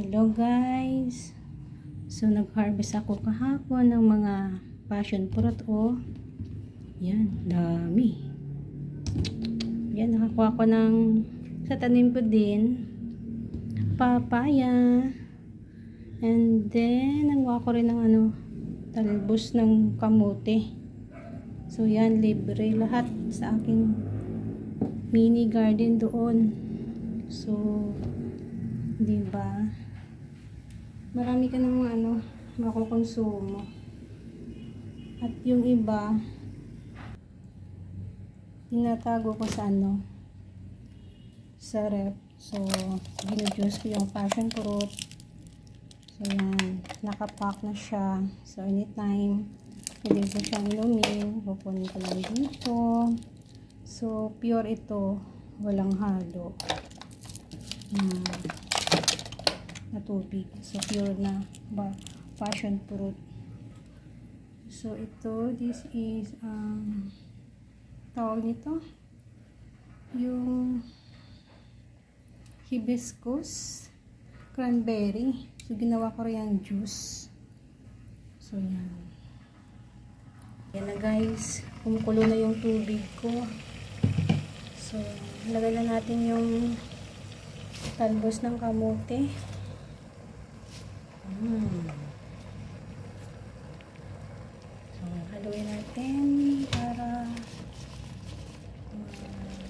Hello guys. So nag-harvest ako kahapon ng mga passion fruit. Yan, dami. Yan, nakakuha ko ng sa tanim ko din papaya. And then nangwa ko rin ng talbos ng kamote. So yan, libre lahat sa aking mini garden doon. So diba, marami ka ng makukonsumo. At yung iba tinatago ko sa sa rep. So ginujuice ko yung passion fruit. So yan, nakapack na siya. So anytime pwede ko siyang inumin, pupunin ko lang dito. So pure ito, walang halo na tubig. So pure na passion fruit. So ito, this is tawag nito yung hibiscus cranberry. So ginawa ko rin yung juice. So yan. Yan na guys, kumukulo na yung tubig ko. So lagay na natin yung talbos ng kamote. So haluin natin para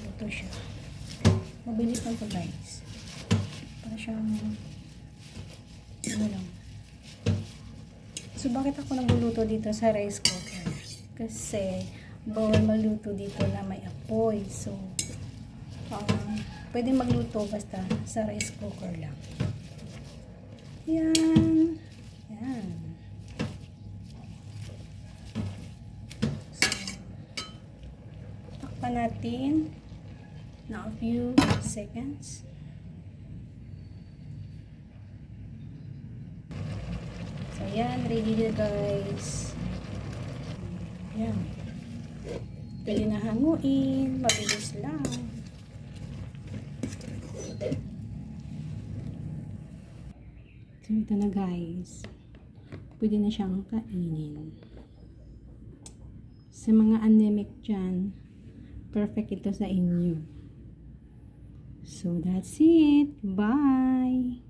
ito siya. Mabilis lang ito guys. Para siyang lang. So bakit ako nagluluto dito sa rice cooker? Kasi bawal magluto dito na may apoy. So pwede magluto basta sa rice cooker lang. Yan. Yan. So, takpan natin na a few seconds. So, yan. Ready na guys. Yan. Pwede na hanguin. Mabilis lang. So, ito na guys. Pwede na siyang kainin. Sa mga anemic dyan, perfect ito sa inyo. So, that's it. Bye!